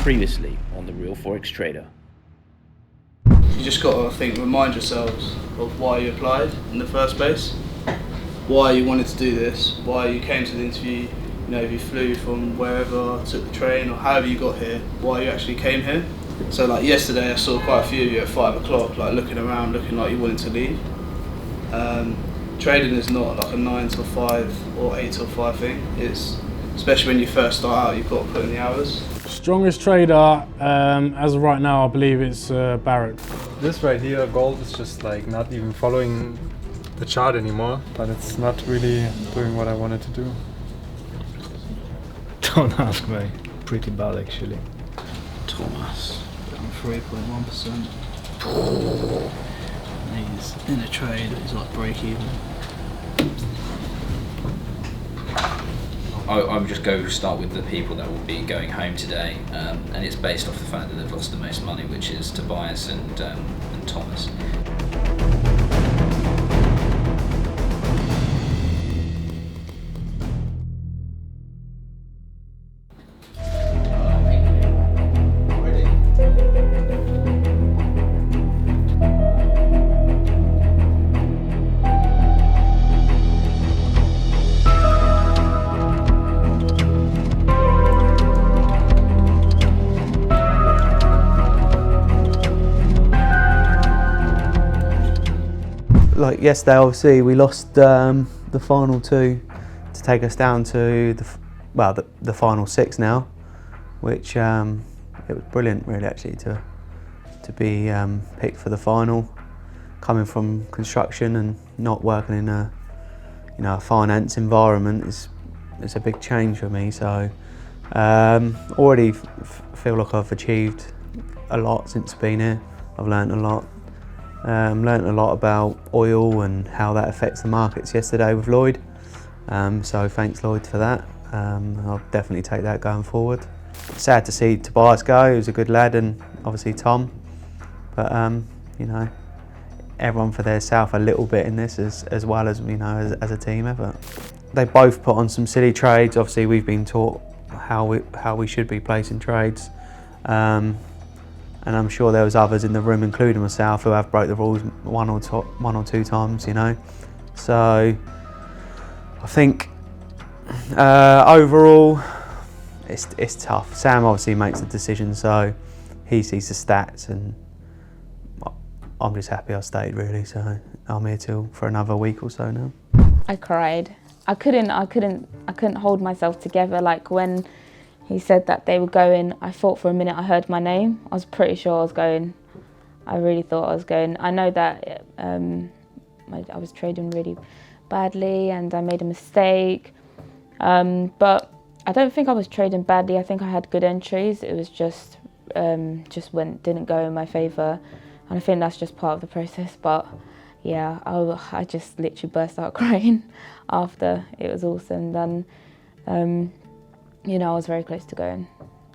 Previously on The Real Forex Trader. You just got to, I think, remind yourselves of why you applied in the first place, why you wanted to do this, why you came to the interview. You know, if you flew from wherever, took the train, or however you got here, why you actually came here. So like yesterday I saw quite a few of you at 5 o'clock, like looking around, looking like you wanted to leave. Trading is not like a 9 till 5 or 8 till 5 thing. It's, especially when you first start out, you've got to put in the hours. Strongest trader, as of right now, I believe it's Barrett. This right here, gold is just like not even following the chart anymore, but it's not really doing what I wanted to do. Don't ask me. Pretty bad actually. Thomas, down 3.1%. He's in a trade, he's like break even. I would just start with the people that will be going home today, and it's based off the fact that they've lost the most money, which is Tobias and Thomas. Like yesterday, obviously we lost the final two to take us down to the final six now, which it was brilliant really actually to be picked for the final, coming from construction and not working in a finance environment is a big change for me. So already feel like I've achieved a lot since being here. I've learned a lot. Learned a lot about oil and how that affects the markets yesterday with Lloyd. So thanks Lloyd for that. I'll definitely take that going forward. Sad to see Tobias go, he was a good lad, and obviously Tom. But you know, everyone for their self a little bit in this as well as, you know, as a team effort. They both put on some silly trades. Obviously we've been taught how we should be placing trades. And I'm sure there was others in the room, including myself, who have broke the rules one or two times, you know. So I think overall it's tough. Sam obviously makes the decision, so he sees the stats, and I'm just happy I stayed really. So I'm here for another week or so now. I cried. I couldn't hold myself together. Like when he said that they were going, I thought for a minute I heard my name. I was pretty sure I was going. I really thought I was going. I know that I was trading really badly and I made a mistake. But I don't think I was trading badly. I think I had good entries. It was just didn't go in my favour. And I think that's just part of the process. But yeah, I just literally burst out crying after it was all said and done. You know, I was very close to going.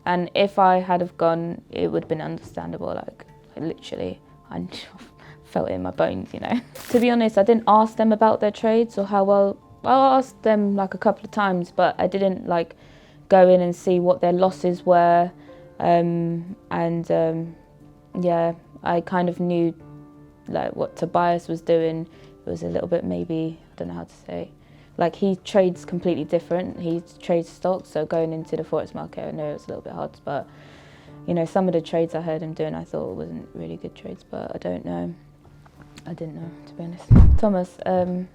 And if I had have gone, it would have been understandable. Like literally, I felt it in my bones, you know. To be honest, I didn't ask them about their trades or how well. I asked them like a couple of times, but I didn't like go in and see what their losses were. Yeah, I kind of knew like what Tobias was doing. It was a little bit, maybe, I don't know how to say. Like he trades completely different. He trades stocks, so going into the Forex market, I know it was a little bit hard, but you know, some of the trades I heard him doing, I thought wasn't really good trades, but I don't know. I didn't know, to be honest. Thomas, I don't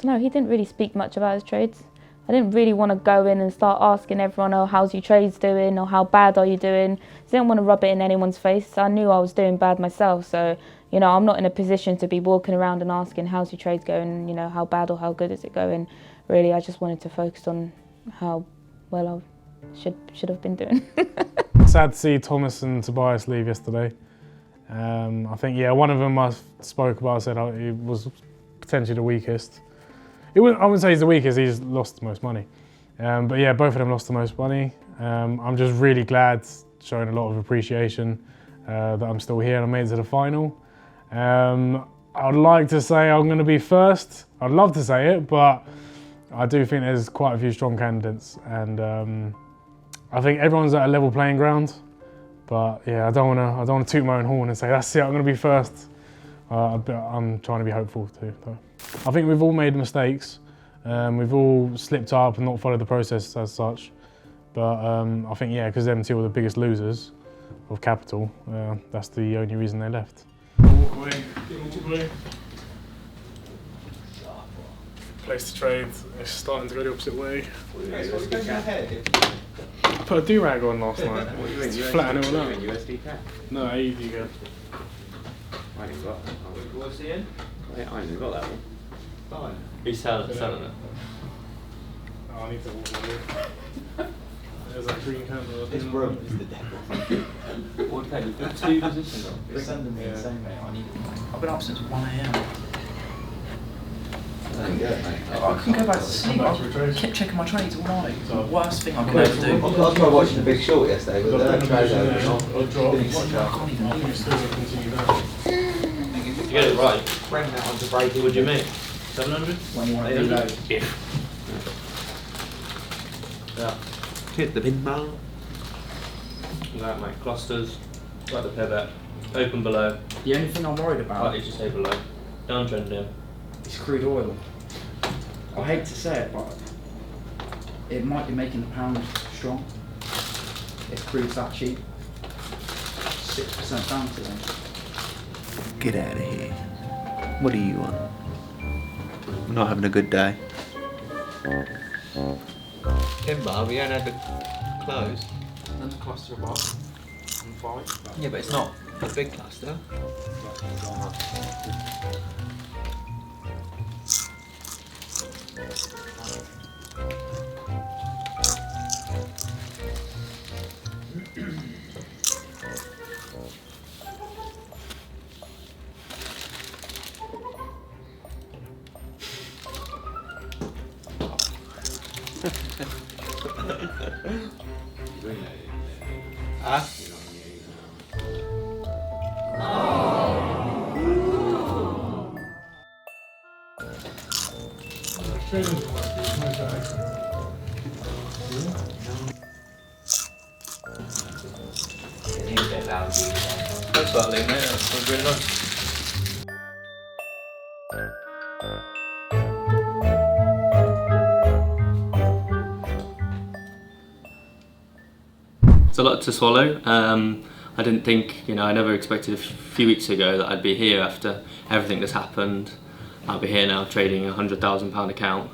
know, he didn't really speak much about his trades. I didn't really want to go in and start asking everyone, oh, how's your trades doing, or how bad are you doing? I didn't want to rub it in anyone's face. I knew I was doing bad myself, so you know, I'm not in a position to be walking around and asking, how's your trades going, you know, how bad or how good is it going? Really, I just wanted to focus on how well I should have been doing. Sad to see Thomas and Tobias leave yesterday. I think, yeah, one of them I spoke about, said he was potentially the weakest. I wouldn't say he's the weakest, he's lost the most money. But yeah, both of them lost the most money. I'm just really glad, showing a lot of appreciation that I'm still here and I made it to the final. I'd like to say I'm going to be first. I'd love to say it, but I do think there's quite a few strong candidates, and I think everyone's at a level playing ground. But yeah, I don't want to toot my own horn and say that's it, I'm going to be first. I'm trying to be hopeful too. Though. I think we've all made mistakes. We've all slipped up and not followed the process as such. But I think yeah, because them two were the biggest losers of capital, that's the only reason they left. Walk away, walk away. Place to trade, it's starting to go the opposite way. Put a do-rag on last night. Flatten it all out. No, AUD again. I ain't got that. What's the end? I ain't even got that one. Fine. Who's selling it? Oh, I need to walk away. There's that green candle. This room is the devil. What kind of two positions on? You're sending me the same, mate. I need it. I've been up since 1 AM. There you go, mate. I couldn't go back to sleep. I kept checking my trades all night. It's the worst thing I could ever do. I tried watching The Big Short yesterday, but the trade over and off. I can't even do it. You get it right. Bring that onto breaking. What do you make? 700? When you want to reload. Yeah. Hit the pin bar. Like mate, clusters, like the pivot, open below, The only thing I'm worried about partly just say below, downtrend in. is crude oil. I hate to say it, but it might be making the pound strong. If crude's that cheap. 6% down today. Get out of here. What do you want? I'm not having a good day. Pin bar, we don't have the close. That's a cluster of what? And 5. Yeah, but it's not a big cluster. Huh? Thanks for that, Lee, mate. That's really nice. It's a lot to swallow. I didn't think, I never expected a few weeks ago that I'd be here after everything that's happened. I'll be here now trading a £100,000 account.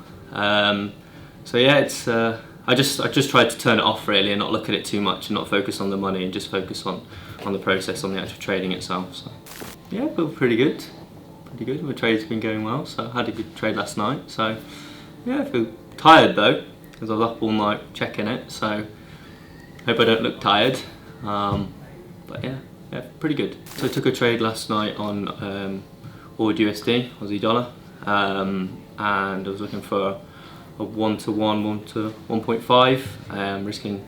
So yeah, it's I just tried to turn it off really and not look at it too much and not focus on the money and just focus on the process, on the actual trading itself. So yeah, feel pretty good. My trade's been going well, so I had a good trade last night. So yeah, I feel tired though because I was up all night checking it. So hope I don't look tired. But yeah, pretty good. So I took a trade last night on AUD USD, Aussie dollar, and I was looking for a 1-to-1, 1-to-1.5, risking,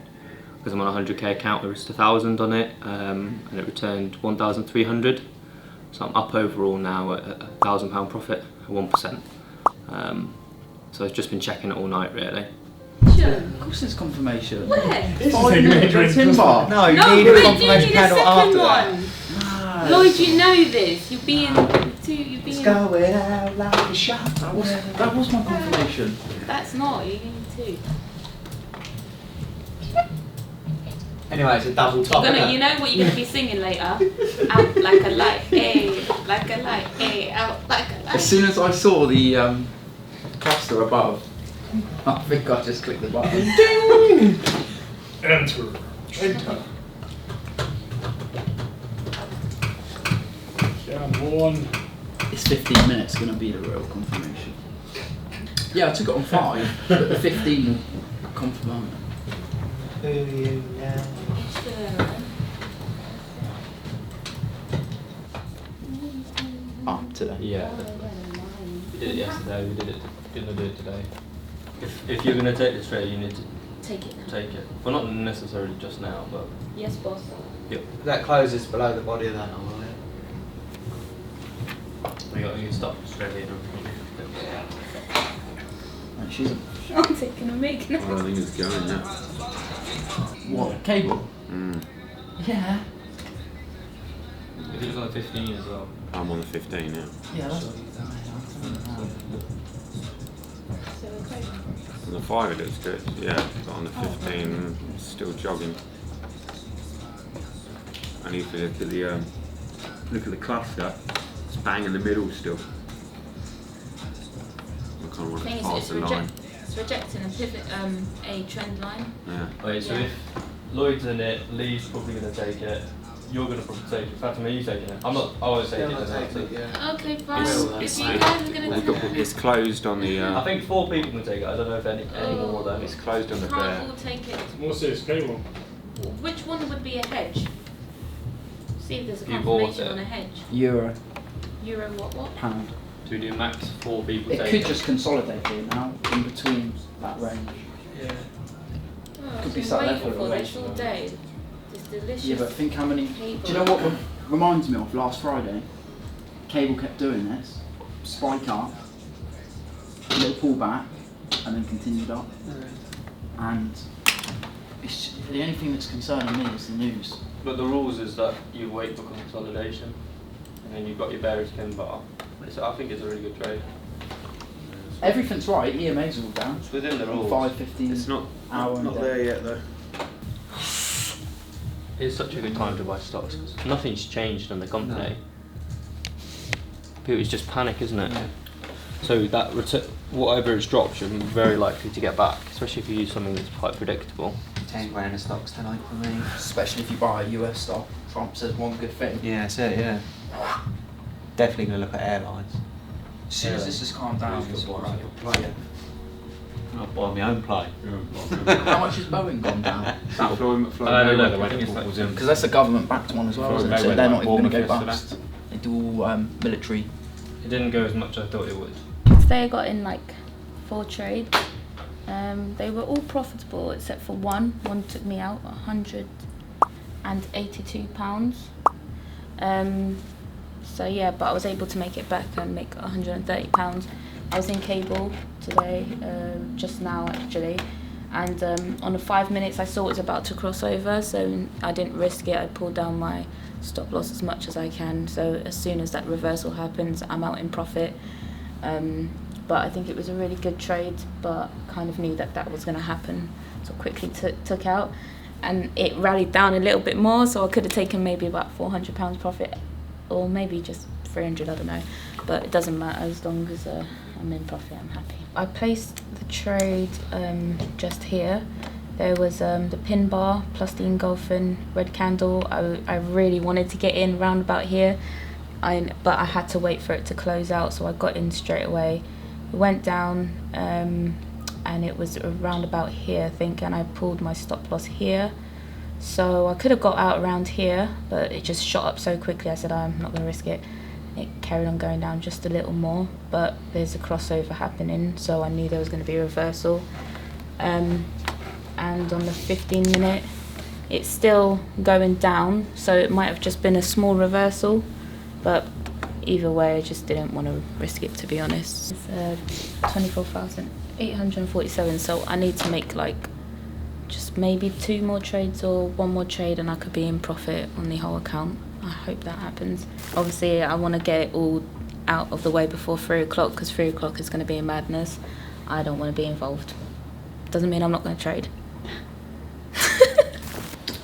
because I'm on a 100k account, I risked 1,000 on it, and it returned 1,300. So I'm up overall now at a £1,000 profit, at 1%. So I've just been checking it all night really. Yeah, of course there's confirmation. Where? This is taking a drink. Tin bar. No, you No, need but a you confirmation need a panel second after one. that. Lloyd, you know this. You're being you're It's being. going out like a shot. That was my confirmation. That's not. You need two. Anyway, it's a double top. You know what you're gonna be singing later? Out like a light, like a light, out like a light. As soon as I saw the cluster above, I think I just clicked the button. Enter. Enter. One. It's 15 minutes going to be the real confirmation. Yeah, I took it on 5, but the 15 confirmed. Up today. Yeah. We did it yesterday, gonna do it today. If you're gonna take this trade, you need to Take it now. take it. Well, not necessarily just now, but Yes, boss. yep. That closes below the body of that one, will it? You can stop straight here. Right, she's I'm taking a make now. I think it's going, yeah. what? Cable? Yeah. If he was on the 15 as well. I'm on the 15 now. Yeah, that's. On the 5 it looks good, yeah, but on the 15 it's still jogging. And if you look at the cluster, it's bang in the middle still. I kind of want to pass the line. It's rejecting a pivot, a trend line. Yeah. Okay, so if Lloyd's in it, Lee's probably going to take it. You're going to probably take it. Fatima, are you taking it? I'm not. I won't take it. Yeah. Okay, fine. It's- If you guys are going to We've got, it's closed on the. I think 4 people can take it. I don't know if any more though. It's closed on the can't bear. all take it. What's this cable? Which one would be a hedge? See if there's a You bought confirmation it. on a hedge. Euro, Euro what? pound. Do we do max 4 people It take could it? just consolidate here now in between that range. Yeah. Oh, Could be I've sat been there waiting for a for bit. this all day. It's delicious. Yeah, but think how many. cable. Do you know what reminds me of last Friday? Cable kept doing this, spike up, little pull back, and then continued up. And it's, the only thing that's concerning me is the news. But the rules is that you wait for consolidation, and then you've got your bearish pin bar. I think it's a really good trade. Everything's right, EMA's all down. It's within the rules. 5:15. It's not hour not and there yet though. It's such a good time to buy stocks because nothing's changed in the company. It's just panic, isn't it? So that whatever it's dropped, you're very likely to get back, especially if you use something that's quite predictable. 10 grand of stocks tonight for me. Especially if you buy a US stock. Trump says one good thing. Yeah, that's it, yeah. Definitely going to look at airlines. As soon as this has calmed down, it's all right. I'll buy my own plane. How much has Boeing gone down? Because that's a government-backed one as well, isn't it? So they're not even going to go bust. They do all military. It didn't go as much as I thought it would. Today I got in like 4 trades. They were all profitable except for one. One took me out £182. So yeah, but I was able to make it back and make £130. I was in cable today, just now actually, and on the 5 minutes I saw it was about to cross over, so I didn't risk it. I pulled down my stop loss as much as I can, so as soon as that reversal happens I'm out in profit. But I think it was a really good trade, but kind of knew that that was going to happen, so quickly took out, and it rallied down a little bit more, so I could have taken maybe about £400 profit, or maybe just 300, I don't know, but it doesn't matter as long as I'm in profit, I'm happy. I placed the trade just here. There was the pin bar plus the engulfing red candle. I really wanted to get in round about here, but I had to wait for it to close out, so I got in straight away. It went down and it was around about here, I think, and I pulled my stop loss here. So I could have got out around here, but it just shot up so quickly I said I'm not going to risk it. It carried on going down just a little more, but there's a crossover happening, so I knew there was going to be a reversal. And on the 15-minute, it's still going down, so it might have just been a small reversal, but either way, I just didn't want to risk it, to be honest. It's 24,847, so I need to make like just maybe 2 more trades or 1 more trade and I could be in profit on the whole account. I hope that happens. Obviously, I want to get it all out of the way before 3 o'clock, because 3 o'clock is going to be a madness. I don't want to be involved. Doesn't mean I'm not going to trade.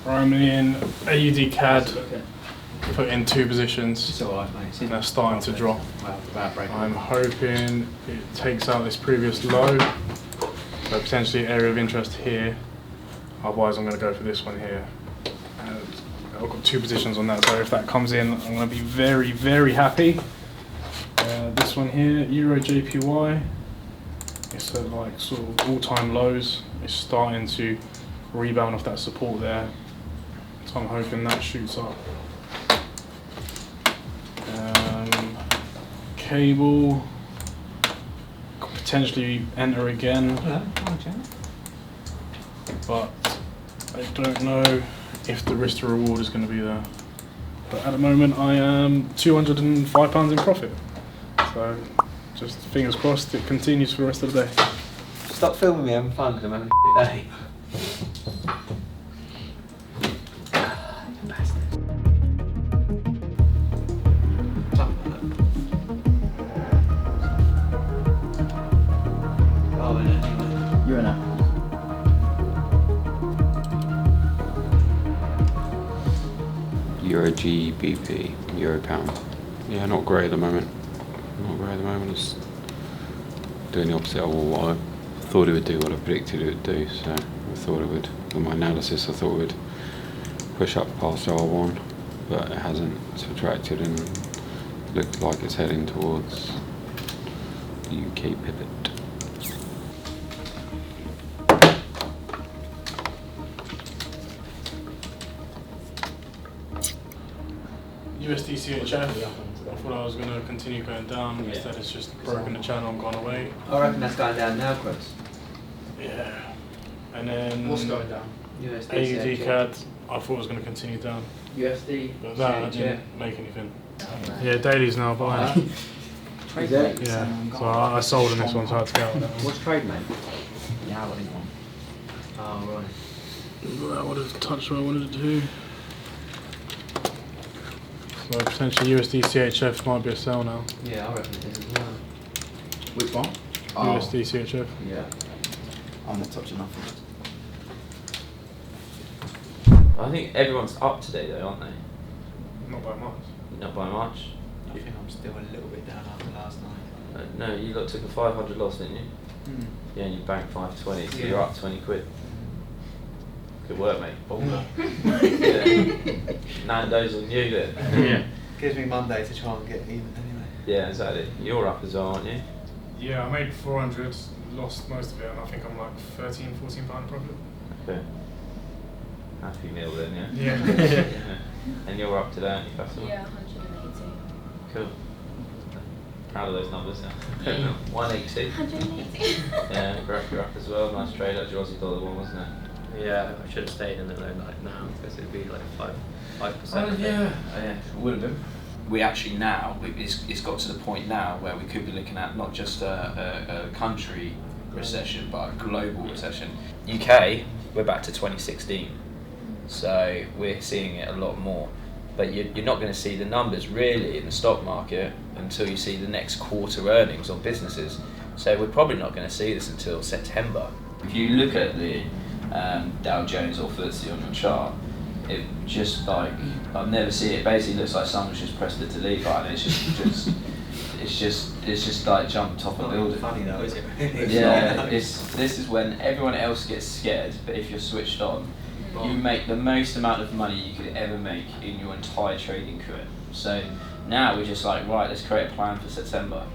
I'm in AUD CAD, put in 2 positions, It's alright, mate. and they're starting to drop. Well, without breaking. I'm hoping it takes out this previous low, so potentially area of interest here. Otherwise, I'm going to go for this one here. And I've got 2 positions on that, so if that comes in, I'm going to be very, very happy. This one here, Euro JPY. It's at like sort of all-time lows. It's starting to rebound off that support there, so I'm hoping that shoots up. Cable, could potentially enter again, but I don't know if the risk to reward is going to be there. But at the moment I am £205 in profit, so just fingers crossed it continues for the rest of the day. Stop filming me having fun because I'm having a shit day. Oh, anyway. You're in it. Euro GBP, Euro pound. Yeah, not great at the moment. Not great at the moment. It's doing the opposite of what I thought it would do, what I predicted it would do. So I thought it would, with my analysis, I thought it would push up past R1, but it hasn't. It's retracted and looks like it's heading towards the UK pivot. USD CHF, I thought I was going to continue going down, instead it's just broken the channel and gone away. I reckon that's going down now, Chris. Yeah. And then What's going down? AUD CAD, I thought it was going to continue down. USD. But that didn't make anything. Yeah, dailies now buying. Is it? Yeah, so I sold in this one, so I had to get out of that one. What's trade, mate? Yeah, what do you want? Oh, right. That would have touched what I wanted to do. So potentially USD CHF might be a sell now. Yeah, I reckon it is as well. Which one? USD CHF. Yeah. I'm not touching nothing. I think everyone's up today though, aren't they? Not by much. Not by much. I think I'm still a little bit down after last night. No, you took a 500 loss, didn't you? Mm. Yeah, and you banked 520, so Yeah. you're up 20 quid. Good work, mate. Yeah. Nando's on you then. Yeah. Gives me Monday to try and get even anyway. Yeah, exactly. You're up as well, aren't you? Yeah, I made 400, lost most of it, and I think I'm like 13, 14 pound profit. Okay. Happy meal then, yeah? Yeah. Yeah. And you're up to that, aren't you, Fatima? Yeah, 180. Cool. Proud of those numbers now. Yeah. 180. 180. Yeah, Graf, you're up as well. Nice trade. That Aussie dollar one, wasn't it? Yeah, I should have stayed in it though, like now, because it'd be like 5%. Oh yeah, it would have been. We actually now, it's got to the point now where we could be looking at not just a country recession, but a global recession. UK, we're back to 2016, so we're seeing it a lot more. But you're not going to see the numbers really in the stock market until you see the next quarter earnings on businesses. So we're probably not going to see this until September. If you look at the Dow Jones or FTSE on your chart, it just like, I've never seen it. Basically looks like someone's just pressed the delete button. It's just like jumped off a building. Funny though, is it? Yeah, this is when everyone else gets scared, but if you're switched on, you make the most amount of money you could ever make in your entire trading career. So now we're just like, right, let's create a plan for September.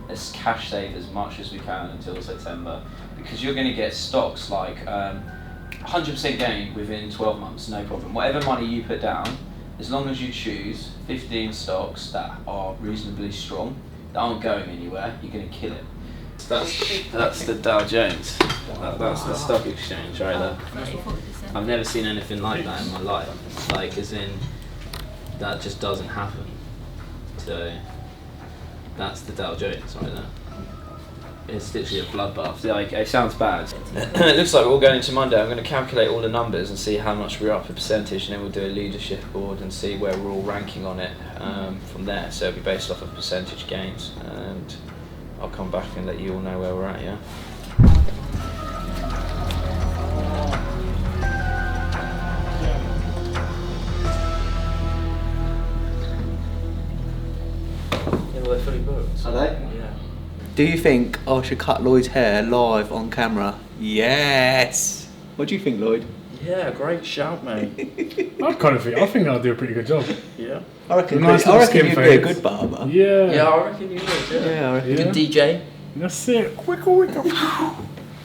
Let's cash save as much as we can until September, because you're going to get stocks like 100% gain within 12 months, no problem. Whatever money you put down, as long as you choose 15 stocks that are reasonably strong, that aren't going anywhere, you're going to kill it. That's the Dow Jones. That's the stock exchange right there. I've never seen anything like that in my life. Like, as in, that just doesn't happen. So, that's the Dow Jones right there. It's literally a bloodbath. Like, it sounds bad. It looks like we're all going into Monday. I'm going to calculate all the numbers and see how much we're up a percentage, and then we'll do a leadership board and see where we're all ranking on it from there. So it'll be based off of percentage gains, and I'll come back and let you all know where we're at, yeah? Yeah, well, they're fully booked. Are they? Yeah. Do you think I should cut Lloyd's hair live on camera? Yes! What do you think, Lloyd? Yeah, great shout, mate. I think I'll do a pretty good job. Yeah. I reckon, Nice I little reckon skin you'd be a fades. good barber. Yeah. Yeah, I reckon you would. Yeah, I reckon. Yeah. Good DJ. That's it. Quicker.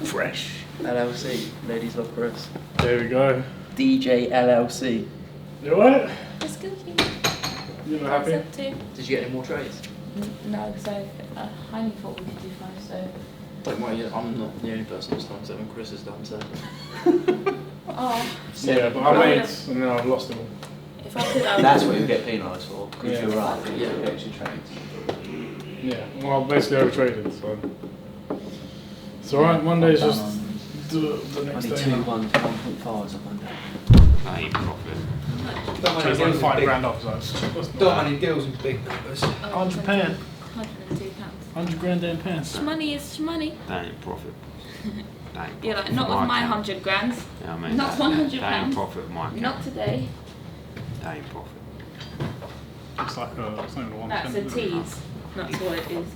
Fresh. LLC. Ladies love Chris. There we go. DJ LLC. You alright? It's good. You not happy? Too. Did you get any more trades? No, because I only thought we could do 5, so. Don't worry, I'm not the only person that's done 7. Chris has done 7. Oh. Yeah, but I made, and then I've lost them all. If I could, I would. That's what you get penalised for, because Yeah. you're right, Yeah. you get extra trades. Yeah, well, basically overtraded, so. It's alright, Monday's just the next Only day. 2, 1, 1.5 on Monday. I ain't profit. So it's like £5 off. Don't money deals in big numbers. £100. £102. 100 grand in pence. Money is money. That ain't profit. That ain't Yeah, profit like not for with my account. 100 grand. Yeah, I mean, Not that £100. That ain't profit for my account. Not today. That ain't profit. It's like it's not even 1%. That's a tease. That's what it is.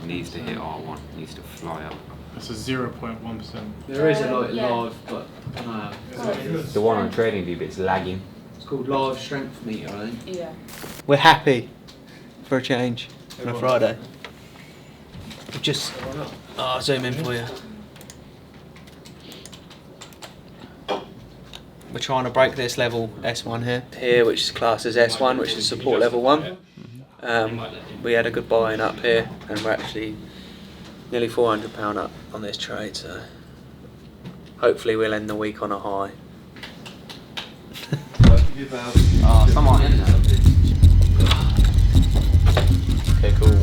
Needs to hit R1. Needs to fly up. It's a 0.1%. There is a yeah. live, but The one on TradingView bit's lagging. it's called live strength meter, I think. Yeah. We're happy for a change on a Friday. Just, I'll zoom in for you. We're trying to break this level S1 here, which is classed as S1, which is support level 1. We had a good buy-in up here, and we're actually nearly £400 up on this trade, so hopefully we'll end the week on a high. Oh, someone in there. Okay, cool.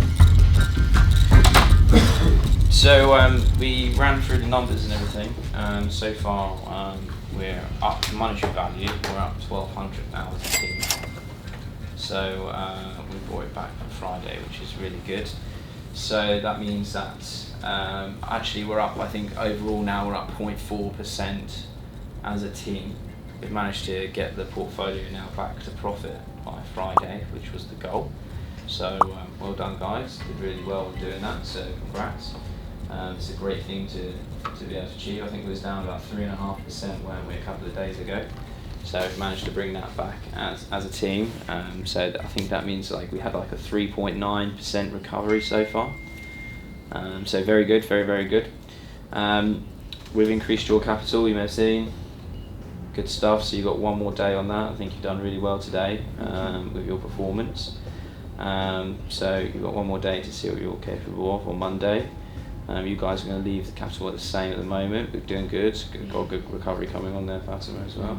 So we ran through the numbers and everything. So far, we're up to monetary value. We're up 1,200 now as a team. So we brought it back on Friday, which is really good. So that means that actually we're up. I think overall now we're up 0.4% as a team. We've managed to get the portfolio now back to profit by Friday, which was the goal. So well done, guys. Did really well in doing that. So congrats. It's a great thing to be able to achieve. I think it was down about 3.5% weren't we a couple of days ago. So we've managed to bring that back as a team. So I think that means like we had like a 3.9% recovery so far. So very good, very, very good. We've increased your capital, you may have seen. Good stuff, so you've got one more day on that. I think you've done really well today with your performance. So you've got one more day to see what you're capable of on Monday. You guys are going to leave the capital at the same at the moment. We're doing good. Got a good recovery coming on there, Fatima, as well.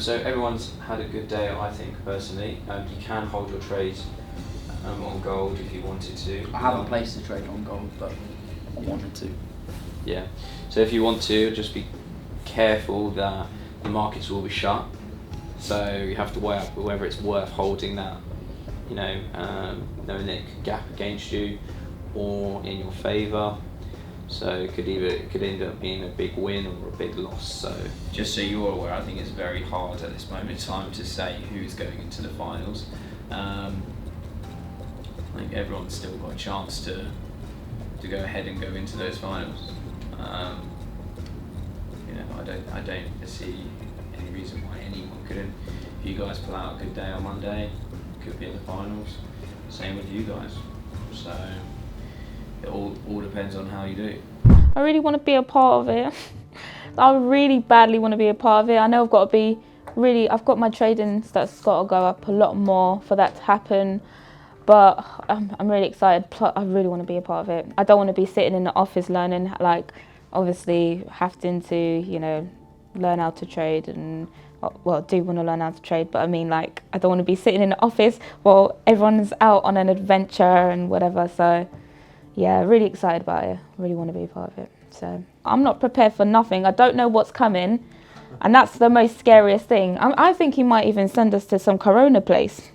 So everyone's had a good day, I think, personally. You can hold your trades on gold if you wanted to. I haven't placed a trade on gold, but I wanted to. Yeah. So if you want to, just be careful that the markets will be shut. So you have to weigh up whether it's worth holding that, knowing that it could gap against you or in your favour. So it could end up being a big win or a big loss. So just so you're aware, I think it's very hard at this moment in time to say who's going into the finals. I think everyone's still got a chance to go ahead and go into those finals. I don't see any reason why anyone couldn't. If you guys pull out a good day on Monday, could be in the finals. Same with you guys. So it all depends on how you do. I really want to be a part of it. I really badly want to be a part of it. I know I've got my trading that's got to go up a lot more for that to happen. But I'm really excited. I really want to be a part of it. I don't want to be sitting in the office learning, like, obviously having to, learn how to trade and, well, I do want to learn how to trade, but I mean, like, I don't want to be sitting in the office while everyone's out on an adventure and whatever. So, yeah, really excited about it. Really want to be a part of it. So, I'm not prepared for nothing. I don't know what's coming, and that's the most scariest thing. I think he might even send us to some Corona place.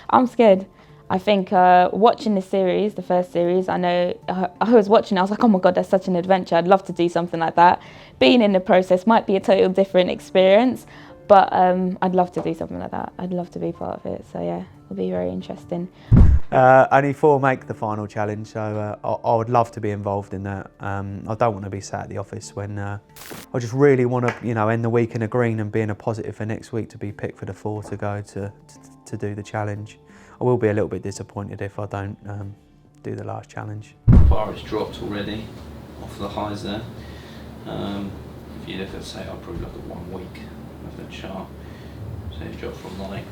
I'm scared. I think watching this series, the first series, I know I was watching, I was like, oh my God, that's such an adventure. I'd love to do something like that. Being in the process might be a total different experience, but I'd love to do something like that. I'd love to be part of it. So yeah, it'll be very interesting. Only 4 make the final challenge, so I would love to be involved in that. I don't want to be sat at the office when I just really want to, end the week in a green and be in a positive for next week to be picked for the 4 to go to do the challenge. I will be a little bit disappointed if I don't do the last challenge. Bar has dropped already off the highs there. If you look at, say, I'll probably look at 1 week of the chart. So it's dropped from like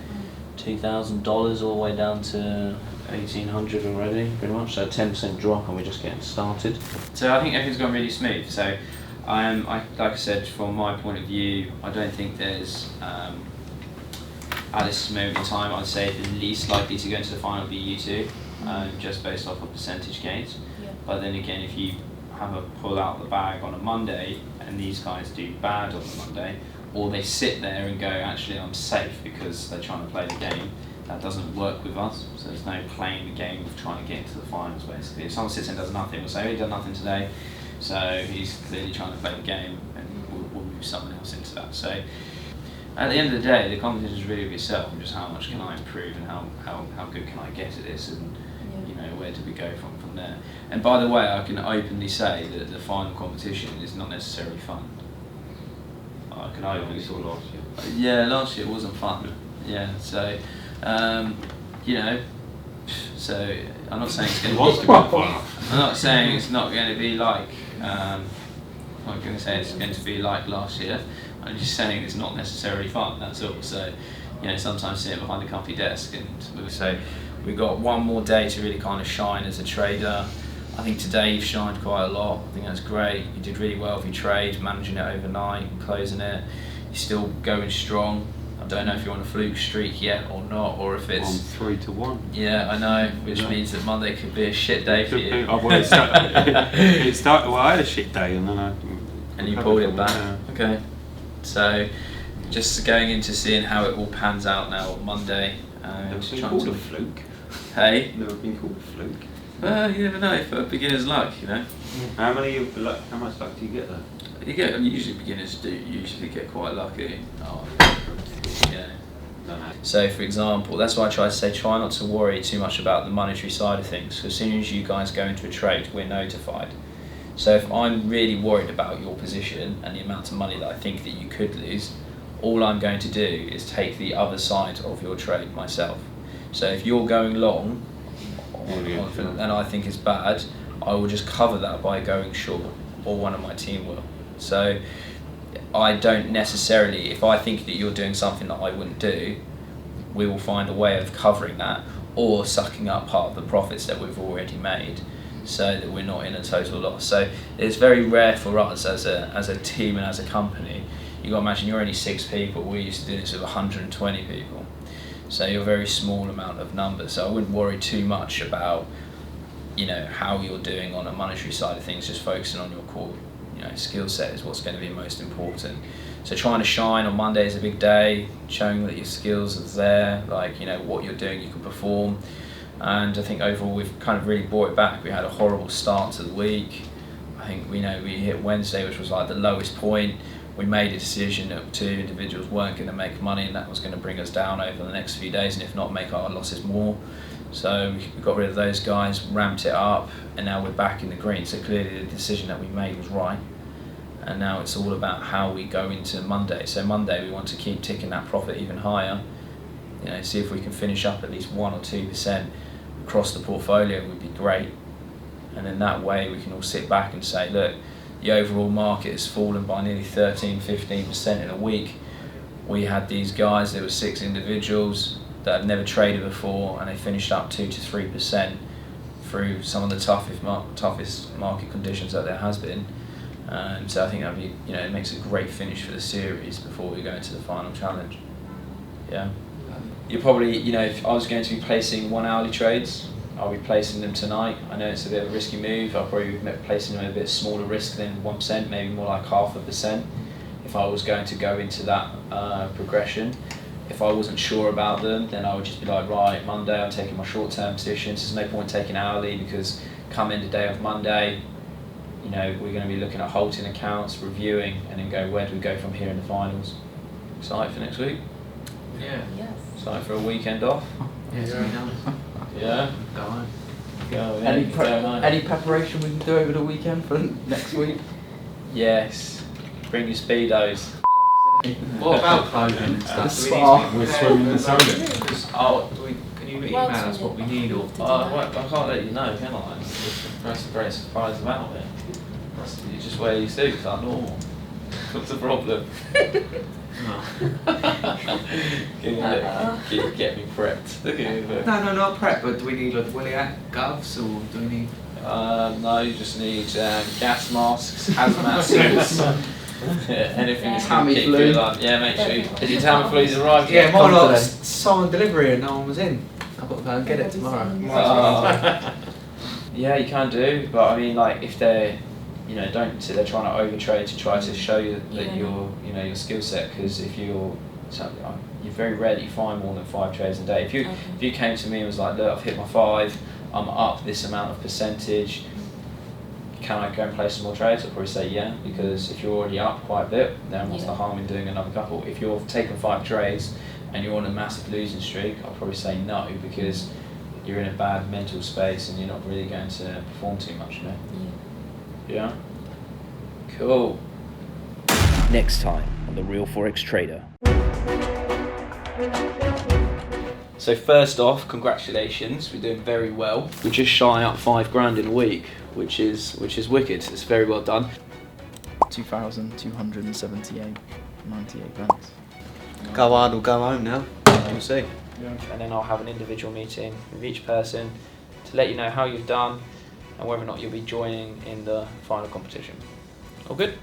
$2,000 all the way down to 1,800 already, pretty much. So a 10% drop, and we're just getting started. So I think everything's gone really smooth. So like I said, from my point of view, I don't think there's at this moment in time, I'd say the least likely to go into the final would be you two, just based off of percentage gains. Yeah. But then again, if you have a pull out the bag on a Monday and these guys do bad on the Monday, or they sit there and go, actually I'm safe because they're trying to play the game. That doesn't work with us, so there's no playing the game of trying to get into the finals basically. If someone sits and does nothing, we'll say, oh, he's done nothing today, so he's clearly trying to play the game, and we'll move someone else into that. So at the end of the day, the competition is really of yourself and just how much can I improve and how good can I get at this, and you know, where do we go from there. And by the way, I can openly say that the final competition is not necessarily fun. I can openly saw last year. Yeah, last year wasn't fun. Yeah, so you know, so I'm not saying it's going to be fun. I'm not saying it's not going to be like. I'm not going to say it's going to be like last year. I'm just saying it's not necessarily fun. That's all. So, you know, sometimes sitting behind a company desk, and we'll say we've got one more day to really kind of shine as a trader. I think today you've shined quite a lot. I think that's great. You did really well with your trade, managing it overnight, closing it. You're still going strong. I don't know if you're on a fluke streak yet or not, or if it's 3-1. Yeah, I know, which means that Monday could be a shit day for you. Well, it started. Well, I had a shit day, and then and you pulled it back. Yeah. Okay. So, just going into seeing how it all pans out now on Monday. Never been called a fluke. Hey? Never been called a fluke. Well, you never know, for beginner's luck, you know. How much luck do you get there? Usually beginners do usually get quite lucky. Yeah. So for example, that's why I try to say try not to worry too much about the monetary side of things, because as soon as you guys go into a trade, we're notified. So if I'm really worried about your position and the amount of money that I think that you could lose, all I'm going to do is take the other side of your trade myself. So if you're going long and I think it's bad, I will just cover that by going short, or one of my team will. So I don't necessarily, if I think that you're doing something that I wouldn't do, we will find a way of covering that or sucking up part of the profits that we've already made, so that we're not in a total loss. So it's very rare for us as a team and as a company. You've got to imagine you're only 6 people. We used to do this with 120 people. So you're a very small amount of numbers. So I wouldn't worry too much about, you know, how you're doing on a monetary side of things. Just focusing on your core, you know, skill set is what's going to be most important. So trying to shine on Monday is a big day, showing that your skills are there, like, you know, what you're doing, you can perform. And I think overall we've kind of really brought it back. We had a horrible start to the week. I think we hit Wednesday, which was like the lowest point. We made a decision that 2 individuals weren't going to make money, and that was going to bring us down over the next few days, and if not, make our losses more. So we got rid of those guys, ramped it up, and now we're back in the green. So clearly the decision that we made was right. And now it's all about how we go into Monday. So Monday we want to keep ticking that profit even higher. You know, see if we can finish up at least 1 or 2% across the portfolio would be great. And then that way we can all sit back and say, look, the overall market has fallen by nearly 13-15% in a week. We had these guys, there were 6 individuals that had never traded before, and they finished up 2 to 3% through some of the toughest market conditions that there has been. And so I think that'd be, you know, it makes a great finish for the series before we go into the final challenge. Yeah. You're probably, you know, if I was going to be placing 1 hourly trades, I'll be placing them tonight. I know it's a bit of a risky move. I'll probably be placing them at a bit smaller risk than 1%, maybe more like 0.5%. If I was going to go into that progression, if I wasn't sure about them, then I would just be like, right, Monday I'm taking my short-term positions. There's no point taking hourly, because come in the day of Monday, you know, we're going to be looking at halting accounts, reviewing, and then go, where do we go from here in the finals? Excited for next week? Yeah. Yes. Excited for a weekend off? Yeah, it's gonna be nice. Yeah? Go on. Go, yeah. Any preparation we can do over the weekend for next week? Yes. Bring your speedos. What about clothing and stuff? Do we need to We're swimming in the Oh, can you email us what we need, or I can't let you know, can I? That's a great surprise about it. You just wear your suits like normal. What's the problem? Get me prepped. Look at you. No, not prep, but do we need like woolly gloves, or do we need... No, you just need gas masks, hazmat suits, anything that's going to keep you alive. Yeah, make sure you... Did your Tamiflu's arrived? Yeah, mine got someone delivery and no one was in. I've got to go and get it tomorrow. Yeah, you can do, but I mean, like, if they're you know, don't sit there trying to overtrade to try to show you that your your skill set, because if you're very rare that you find more than 5 trades a day. If you came to me and was like, look, I've hit my 5, I'm up this amount of percentage, can I go and play some more trades? I'd probably say yeah, because if you're already up quite a bit, then what's the harm in doing another couple? If you're taking 5 trades and you're on a massive losing streak, I'd probably say no, because you're in a bad mental space and you're not really going to perform too much, you know? Yeah? Cool. Next time on The Real Forex Trader. So first off, congratulations, we're doing very well. We're just shy up 5 grand in a week, which is wicked. It's very well done. 2,278.98 pence. Go hard or go home now. We'll see. And then I'll have an individual meeting with each person to let you know how you've done and whether or not you'll be joining in the final competition. All good?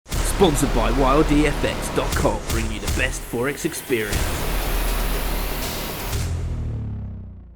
Sponsored by WildDFX.com, bringing you the best Forex experience.